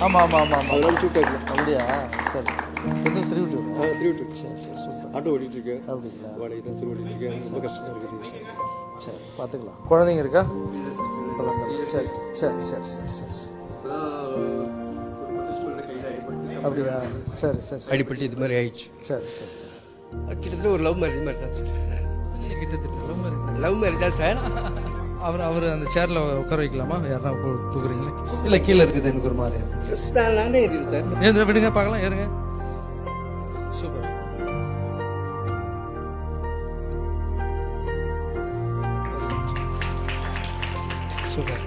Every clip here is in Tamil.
ஆமாம் ஆமாம் ஆமாம் ஆமாம். அதெல்லாம் சூப்பர். அப்படியா? சரி. எதுவும் 3 விட்டு 3 விட்டு. சரி சரி சூப்பர். ஆட்டோ ஓட்டிட்டு இருக்கேன். அப்படிங்களா? வாடகை தான் சரி ஓட்டிட்டு இருக்கேன். ரொம்ப கஷ்டமாக இருக்குது. சரி பார்த்துக்கலாம். குழந்தைங்க இருக்கா? சரி சரி சரி சரி சரி சரி. அப்படியா? சரி சரி சரி. அடிப்பட்டு இது மாதிரி ஆயிடுச்சு. சரி சரி சரி. கிட்டத்தட்ட ஒரு லவ் மேரேஜ் மாதிரி தான் சார். கிட்டத்தட்ட லவ் மேரேஜ் தான் சார். அவர் அந்த சேர்ல உட்கார வைக்கலாமா? யாருன்னா தூக்குறீங்களா? இல்லை கீழே இருக்குது எனக்கு ஒரு மாதிரி. நானே இருக்கேன் சார். ஏன் விடுங்க பார்க்கலாம். ஏறுங்க. சூப்பர். சூப்பர்.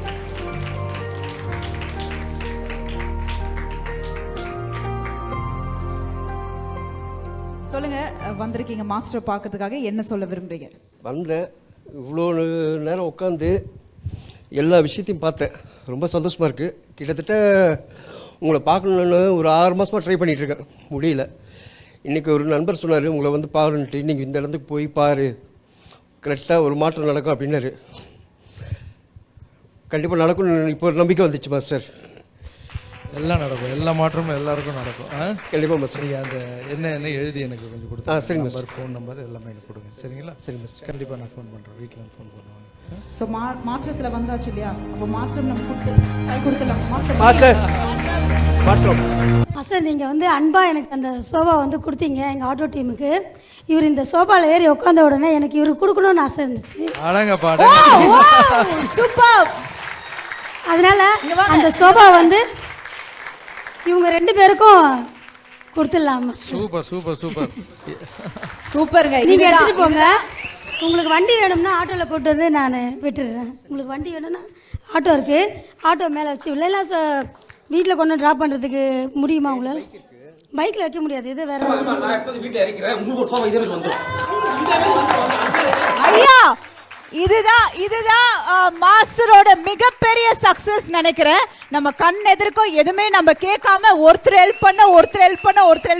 சொல்லுங்க, வந்திருக்கீங்க மாஸ்டர் பார்க்கறதுக்காக, என்ன சொல்ல விரும்புறீங்க? வந்தேன், இவ்வளோ நேரம் உட்காந்து எல்லா விஷயத்தையும் பார்த்தேன். ரொம்ப சந்தோஷமாக இருக்குது. கிட்டத்தட்ட உங்களை பார்க்கணுன்னு ஒரு 6 மாதமாக ட்ரை பண்ணிகிட்ருக்கேன், முடியல. இன்றைக்கி ஒரு நண்பர் சொன்னார், உங்களை வந்து பாருன்ட்டு. இன்றைக்கி இந்த இடத்துக்கு போய் பாரு, கரெக்டாக ஒரு மாற்றம் நடக்கும் அப்படின்னாரு. கண்டிப்பாக நடக்கும்னு இப்போ ஒரு நம்பிக்கை வந்துச்சு மாஸ்டர். எல்லாம் நடக்கும், எல்லா மாற்றமும் எல்லாருக்கும் நடக்கும். கண்டிப்பாக மாஸ்டர். நீங்கள் அந்த என்ன எழுதி எனக்கு கொஞ்சம் கொடுத்து சரி நம்பர், ஃபோன் நம்பர் எல்லாமே எனக்கு கொடுங்க. சரிங்களா? சரி மாஸ்டர். கண்டிப்பாக நான் ஃபோன் பண்ணுறேன். வீட்டில் ஃபோன் பண்ணுவாங்க. ஸோ மாற்றத்தில் வந்தாச்சு இல்லையா? அப்போ மாற்றம் நம்ம கை கொடுத்துடலாம். மாஸ்டர் மாற்றம். மாஸ்டர், நீங்கள் வந்து அன்பாக எனக்கு அந்த சோபா வந்து கொடுத்தீங்க எங்கள் ஆட்டோ டீமுக்கு. இவர் இந்த சோபாவில் ஏறி உட்காந்த உடனே எனக்கு இவர் கொடுக்கணும்னு ஆசை இருந்துச்சு. அடங்கப்பா. சூப்பர். அதனால அந்த சோபா வந்து இவங்க 2 பேருக்கும் கொடுத்துடலாம். சூப்பர் சூப்பர் சூப்பர் சூப்பருங்க. நீங்கள் எடுத்துகிட்டு போங்க. உங்களுக்கு வண்டி வேணும்னா ஆட்டோவில் கூட்டு வந்து நான் விட்டுடுறேன். உங்களுக்கு வண்டி வேணும்னா ஆட்டோ இருக்குது, ஆட்டோ மேலே வச்சு இல்லைன்னா வீட்டில் கொண்டு ட்ராப் பண்ணுறதுக்கு முடியுமா உங்களால்? பைக்கில் வைக்க முடியாது. இது வேற ஐயா, இதுதான் மாஸ்டரோட மிகப்பெரிய சக்சஸ் நினைக்கிறேன். நம்ம கண் எதிர்க்கும் எதுவுமே நம்ம கேட்காம ஒருத்தர் ஹெல்ப்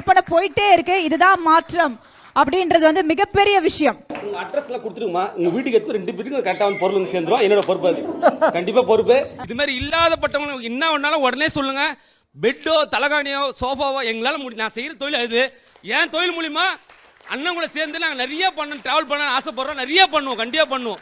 பண்ண போயிட்டே இருக்கு. இதுதான் மாற்றம் அப்படின்றது வந்து மிகப்பெரிய விஷயம். உங்க அட்ரஸ்ல கொடுத்துருமா, உங்க வீட்டுக்கு எடுத்து 2 பேருக்கு கரெக்டா வந்து பொருள் வந்து சேர்ந்துரும். என்னோட பொறுப்பு அது. கண்டிப்பா பொறுப்பு. இது மாதிரி இல்லாதப்பட்டவங்க என்ன ஒன்னாலும் உடனே சொல்லுங்க. பெட்டோ, தலகாணியோ, சோஃபாவோ எங்களால நான் செய்யற தொழில் அது. என் தொழில் மூலியமா அண்ணன் கூட சேர்ந்து நாங்கள் நிறைய பண்ண டிராவல் பண்ண ஆசைப்படுறோம். நிறைய பண்ணுவோம், கண்டிப்பா பண்ணுவோம்.